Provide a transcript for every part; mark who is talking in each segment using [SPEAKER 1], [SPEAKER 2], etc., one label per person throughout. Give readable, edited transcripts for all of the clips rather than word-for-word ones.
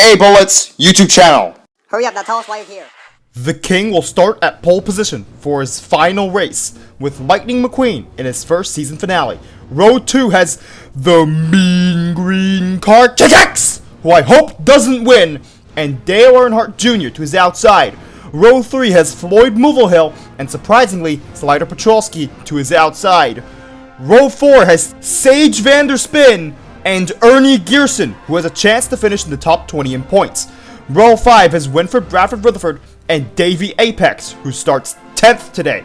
[SPEAKER 1] aka Bullets, YouTube channel.
[SPEAKER 2] Hurry up, now tell us why you're here.
[SPEAKER 3] The King will start at pole position for his final race, with Lightning McQueen in his first season finale. Row 2 has the Mean Green Car Kickaxe, who I hope doesn't win, and Dale Earnhardt Jr. to his outside. Row 3 has Floyd Mulvihill and surprisingly Slider Petrolsky to his outside. Row 4 has Sage Vanderspin and Ernie Gearson, who has a chance to finish in the top 20 in points. Row 5 has Winford Bradford Rutherford and Davey Apex, who starts 10th today.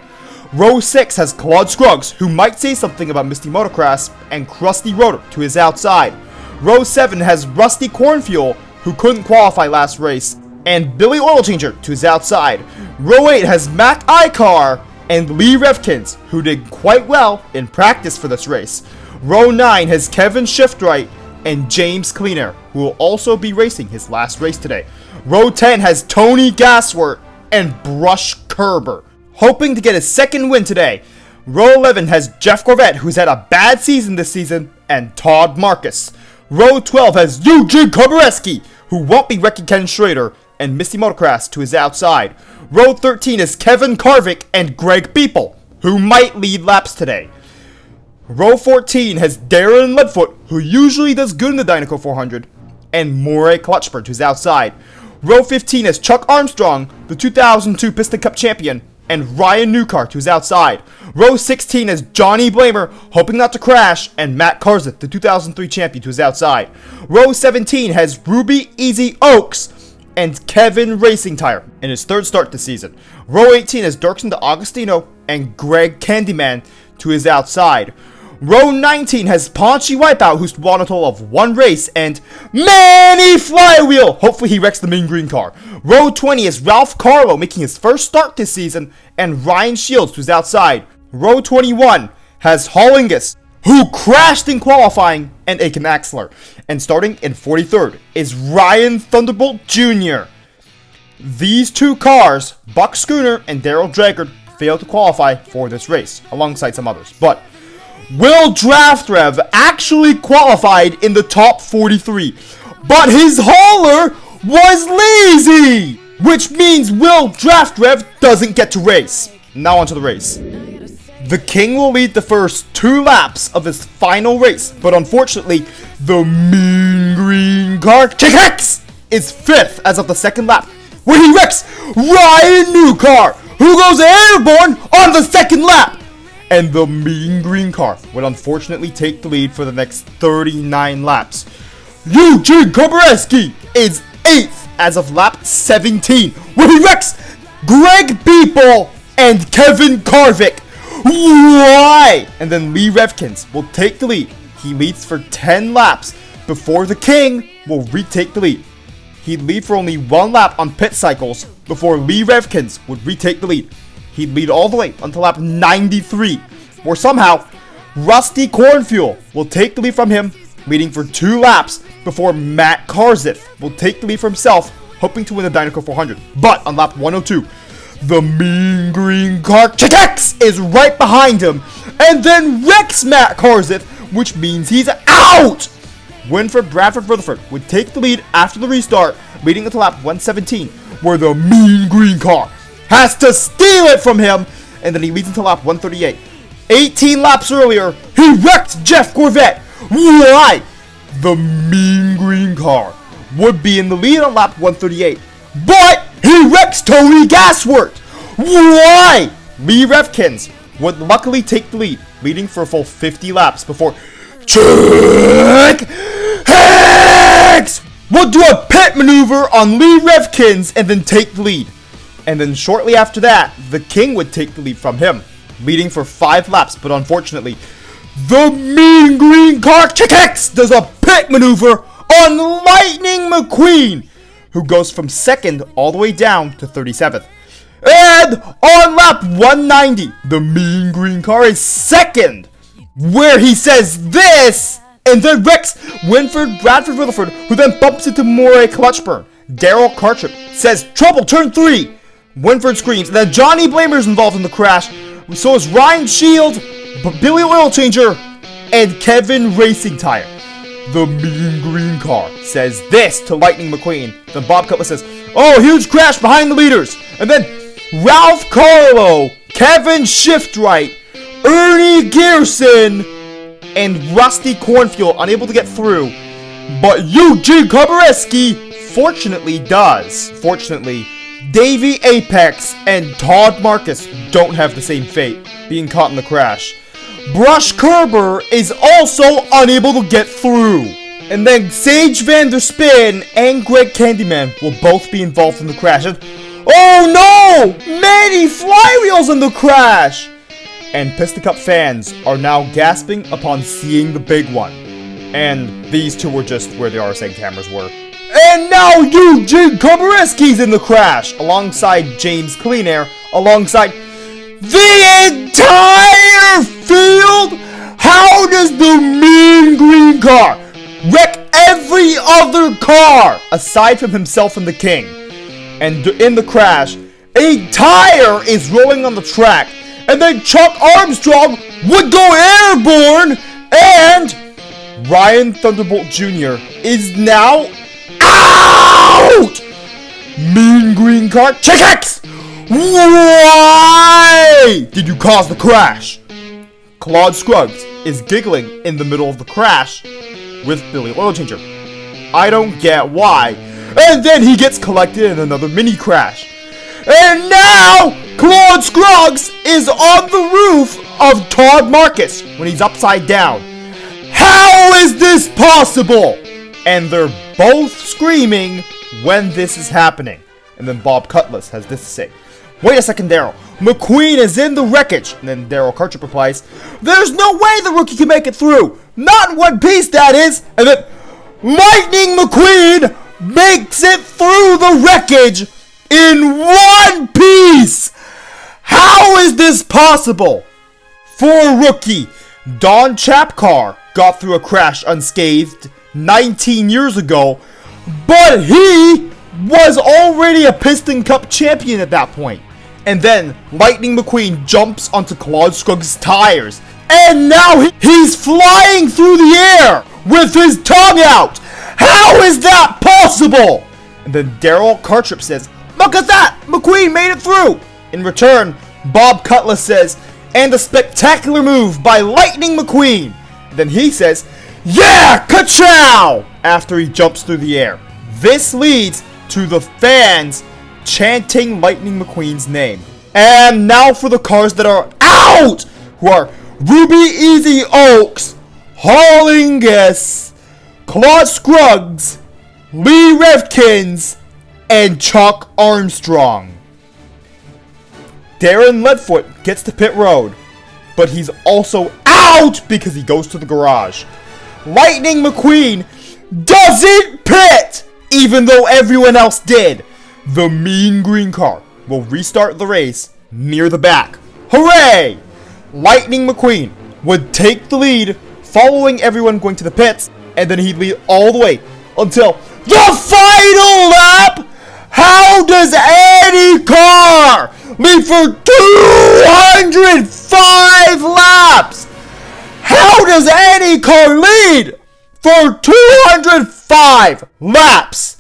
[SPEAKER 3] Row 6 has Claude Scruggs, who might say something about Misty Motocross, and Krusty Rotor to his outside. Row 7 has Rusty Cornfuel, who couldn't qualify last race, and Billy Oilchanger to his outside. Row 8 has Mac Icar and Lee Revkins, who did quite well in practice for this race. Row 9 has Kevin Shiftwright and James Cleaner, who will also be racing his last race today. Row 10 has Tony Gasswort and Brush Kerber, hoping to get his second win today. Row 11 has Jeff Corvette, who's had a bad season this season, and Todd Marcus. Row 12 has Eugene Kobareski, who won't be wrecking Ken Schrader, and Misty Motocross to his outside. Row 13 is Kevin Carvick and Greg Beeple, who might lead laps today. Row 14 has Darren Ledfoot, who usually does good in the Dinoco 400, and Moray Clutchburn to his outside. Row 15 has Chuck Armstrong, the 2002 Piston Cup champion, and Ryan Newcar to his outside. Row 16 has Johnny Blamer, hoping not to crash, and Matt Karzith, the 2003 champion, to his outside. Row 17 has Ruby Easy Oaks and Kevin Racing Tire in his third start this season. Row 18 has Dirksen D'Agostino and Greg Candyman to his outside. Row 19 has Paunchy Wipeout, who's won a total of one race, and Manny Flywheel! Hopefully he wrecks the Mean Green car. Row 20 is Ralph Carlo, making his first start this season, and Ryan Shields, who's outside. Row 21 has Hollingus, who crashed in qualifying, and Aiken Axler. And starting in 43rd is Ryan Thunderbolt Jr. These two cars, Buck Schooner and Daryl Draggard, failed to qualify for this race, alongside some others. But Will Draftrev actually qualified in the top 43, but his hauler was lazy, which means Will Draftrev doesn't get to race. Now onto the race. The King will lead the first 2 laps of his final race, but unfortunately, the Mean Green Car Kickaxe is 5th as of the second lap, where he wrecks Ryan Newcar, who goes airborne on the second lap. And the Mean Green car would unfortunately take the lead for the next 39 laps. Eugene Kobareski is 8th as of lap 17, where he wrecks Greg Beeple and Kevin Carvick. Why? And then Lee Revkins will take the lead. He leads for 10 laps before the King will retake the lead. He'd lead for only 1 lap on pit cycles before Lee Revkins would retake the lead. He'd lead all the way until lap 93, where somehow Rusty Cornfuel will take the lead from him, leading for 2 laps before Matt Karzith will take the lead for himself, hoping to win the Dinoco 400. But on lap 102, the Mean Green Car Kickaxe is right behind him, and then wrecks Matt Karzith, which means he's out! Winford Bradford Rutherford would take the lead after the restart, leading until lap 117, where the Mean Green Car has to steal it from him, and then he leads until lap 138. 18 laps earlier, he wrecked Jeff Corvette. Why? The Mean Green car would be in the lead on lap 138, but he wrecks Tony Gasswort. Why? Lee Revkins would luckily take the lead, leading for a full 50 laps before Chuck Hicks would do a pit maneuver on Lee Revkins and then take the lead. And then shortly after that, the King would take the lead from him, leading for 5 laps, but unfortunately, the Mean Green car Kickaxe does a pit maneuver on Lightning McQueen, who goes from 2nd all the way down to 37th. And on lap 190, the Mean Green car is 2nd, where he says this, and then wrecks Winford Bradford Rutherford, who then bumps into Moray Clutchburn. Daryl Cartrip says, "Trouble, turn 3!" Winford screams, and then Johnny Blamer is involved in the crash. So is Ryan Shields, Billy Oilchanger, and Kevin Racing Tire. the mean green car, says this to Lightning McQueen. Then Bob Cutlass says, "Oh, huge crash behind the leaders." And then Ralph Carlo, Kevin Shiftright, Ernie Gearson, and Rusty Cornfield unable to get through. But Eugene Kobareski fortunately does. Fortunately, Davey Apex and Todd Marcus don't have the same fate, being caught in the crash. Brush Kerber is also unable to get through. And then Sage Vanderspin and Greg Candyman will both be involved in the crash. And, oh no! Many flywheels in the crash! And Piston Cup fans are now gasping upon seeing the big one. And these two were just where the RSN cameras were. And now Eugene Kobareski's in the crash, alongside James Cleanair, alongside the entire field. How does the mean green car wreck every other car aside from himself and the King? And in the crash, a tire is rolling on the track, and then Chuck Armstrong would go airborne, and Ryan Thunderbolt Jr. is now out! Mean green car, check X! Why did you cause the crash? Claude Scruggs is giggling in the middle of the crash with Billy Oil Changer. I don't get why. And then he gets collected in another mini crash. And now Claude Scruggs is on the roof of Todd Marcus when he's upside down. How is this possible? And they're both screaming when this is happening. And then Bob Cutlass has this to say. Wait a second, Daryl. McQueen is in the wreckage. And then Daryl Kartrip replies, "There's no way the rookie can make it through. Not in one piece, that is." And then Lightning McQueen makes it through the wreckage in one piece. How is this possible? For a rookie, Don Chapcar got through a crash unscathed 19 years ago, but he was already a Piston Cup champion at that point. And then Lightning McQueen jumps onto Claude Scruggs' tires, and now he's flying through the air with his tongue out. How is that possible? And then Daryl Kartrip says, "Look at that! McQueen made it through!" In return, Bob Cutlass says, "And a spectacular move by Lightning McQueen." Then he says, "Yeah, ka-chow!" after he jumps through the air. This leads to the fans chanting Lightning McQueen's name. And now for the cars that are out, who are Ruby Easy Oaks, Hollingus, Claude Scruggs, Lee Revkins, and Chuck Armstrong. Darren Leadfoot gets to pit road, but he's also out because he goes to the garage. Lightning McQueen doesn't pit, even though everyone else did. The mean green car will restart the race near the back. Hooray! Lightning McQueen would take the lead, following everyone going to the pits, and then he'd lead all the way until the final lap. How does any car lead for 205 laps? How does any car lead for 205 laps?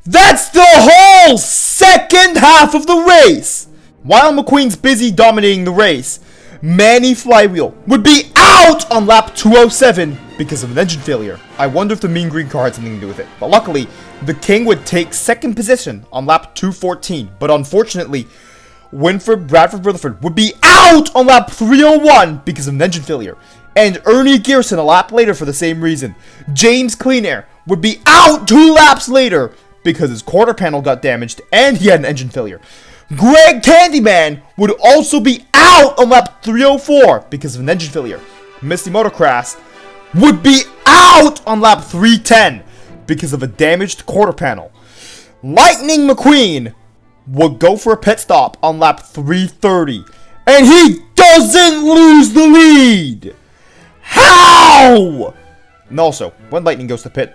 [SPEAKER 3] That's the whole second half of the race. While McQueen's busy dominating the race, Manny Flywheel would be out on lap 207 because of an engine failure. I wonder if the mean green car had something to do with it. But luckily, the King would take second position on lap 214. But unfortunately, Bradford Rutherford would be out on lap 301 because of an engine failure. And Ernie Gearson a lap later for the same reason. James Cleanair would be out 2 laps later because his quarter panel got damaged and he had an engine failure. Greg Candyman would also be out on lap 304 because of an engine failure. Misty Motocross would be out on lap 310 because of a damaged quarter panel. Lightning McQueen would go for a pit stop on lap 330, and he doesn't lose the lead. How? And also, when Lightning goes to pit,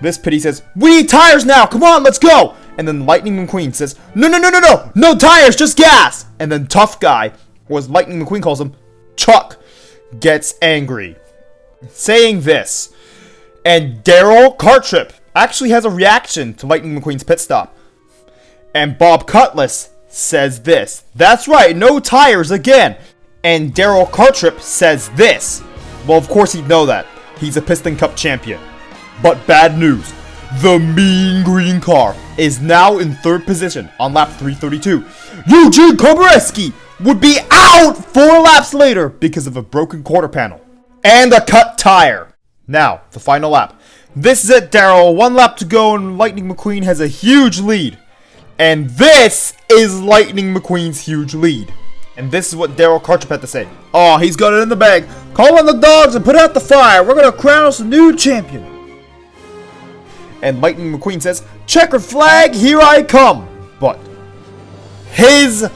[SPEAKER 3] this pit he says, "We need tires now, come on, let's go!" And then Lightning McQueen says, no tires, just gas!" And then Tough Guy, or as Lightning McQueen calls him, Chuck, gets angry, saying this: And Daryl Cartrip actually has a reaction to Lightning McQueen's pit stop. And Bob Cutlass says this. That's right, no tires again. And Daryl Cartrip says this. Well, of course he'd know that. He's a Piston Cup champion. But bad news. The mean green car is now in third position on lap 332. Eugene Kobareski would be out 4 laps later because of a broken quarter panel and a cut tire. Now, the final lap. This is it, Daryl. 1 lap to go and Lightning McQueen has a huge lead. And this is Lightning McQueen's huge lead. And this is what Daryl Cartrip had to say. Oh, he's got it in the bag. Call on the dogs and put out the fire. We're going to crown us a new champion. And Lightning McQueen says, checkered flag, here I come. But his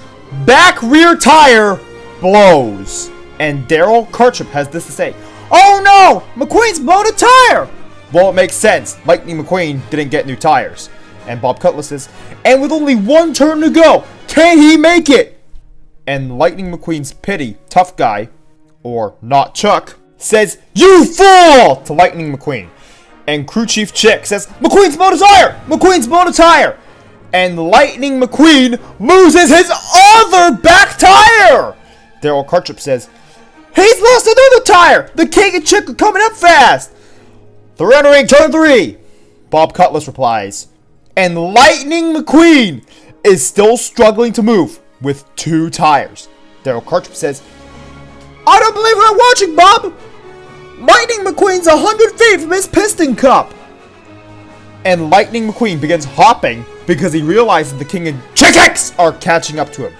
[SPEAKER 3] back rear tire blows. And Daryl Cartrip has this to say. Oh no, McQueen's blown a tire. Well, it makes sense. Lightning McQueen didn't get new tires. And Bob Cutlass says, and with only 1 turn to go, can he make it? And Lightning McQueen's pity, tough guy, or not Chuck, says, you fool! To Lightning McQueen. And Crew Chief Chick says, McQueen's blown a tire! McQueen's blown a tire! And Lightning McQueen loses his other back tire! Daryl Cartrip says, he's lost another tire! The King and Chick are coming up fast! They're entering turn 3! Bob Cutlass replies. And Lightning McQueen is still struggling to move with 2 tires. Daryl Cartrip says, I don't believe what I'm watching, Bob! Lightning McQueen's 100 feet from his Piston Cup! And Lightning McQueen begins hopping because he realizes the King and Chick are catching up to him.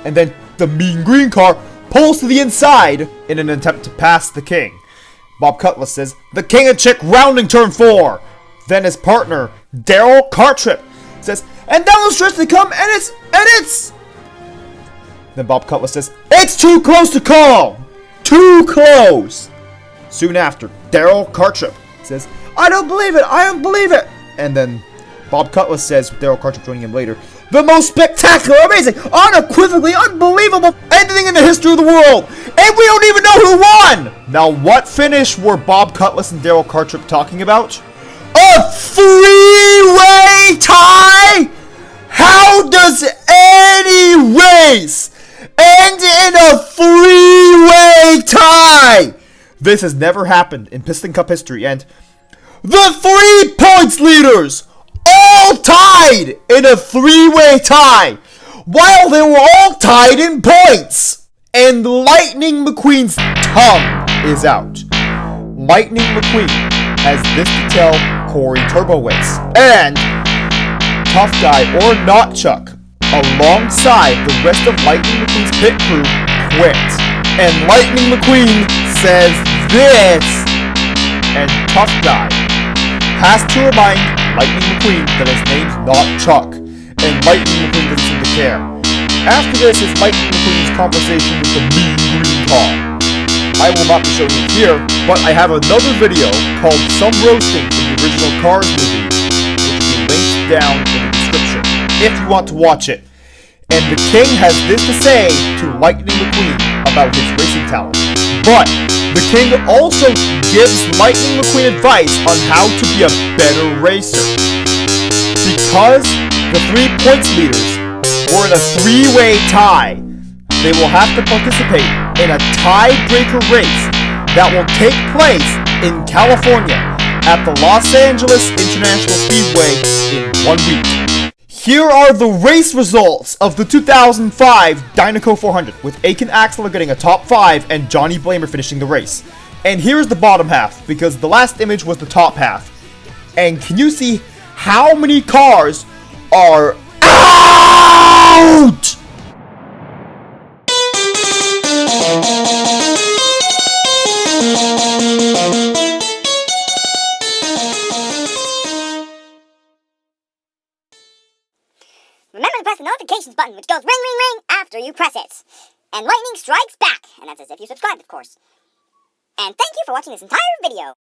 [SPEAKER 3] And then the mean green car pulls to the inside in an attempt to pass the King. Bob Cutlass says, the King and Chick rounding turn 4! Then his partner, Daryl Cartrip, says, and down the stretch they come, and it's... Then Bob Cutlass says, it's too close to call! Too close! Soon after, Daryl Cartrip says, I don't believe it! I don't believe it! And then Bob Cutlass says, Daryl Cartrip joining him later, the most spectacular, amazing, unequivocally unbelievable anything in the history of the world! And we don't even know who won! Now, what finish were Bob Cutlass and Daryl Cartrip talking about? A 3-way tie?! How does any race end in a 3-way tie? This has never happened in Piston Cup history, and the 3 points leaders all tied in a 3-way tie, while they were all tied in points. And Lightning McQueen's tongue is out. Lightning McQueen has this to tell Corey Turbowitz and Tough Guy or Not Chuck, alongside the rest of Lightning McQueen's pit crew, quit. And Lightning McQueen says this, and Tough Guy has to remind Lightning McQueen that his name's not Chuck, and Lightning McQueen doesn't seem to care. After this is Lightning McQueen's conversation with the mean green car. I will not be showing it here, but I have another video called Some Roasting from the original Cars movie, which will be linked down in the description if you want to watch it. And the King has this to say to Lightning McQueen about his racing talent. But the King also gives Lightning McQueen advice on how to be a better racer. Because the 3 points leaders were in a 3-way tie, they will have to participate in a tiebreaker race that will take place in California at the Los Angeles International Speedway in 1 week. Here are the race results of the 2005 Dinoco 400, with Aiken Axler getting a top 5 and Johnny Blamer finishing the race. And here's the bottom half, because the last image was the top half. And can you see how many cars are out?
[SPEAKER 2] Remember to press the notifications button, which goes ring, ring, ring after you press it. And lightning strikes back, and that's as if you subscribed, of course. And thank you for watching this entire video.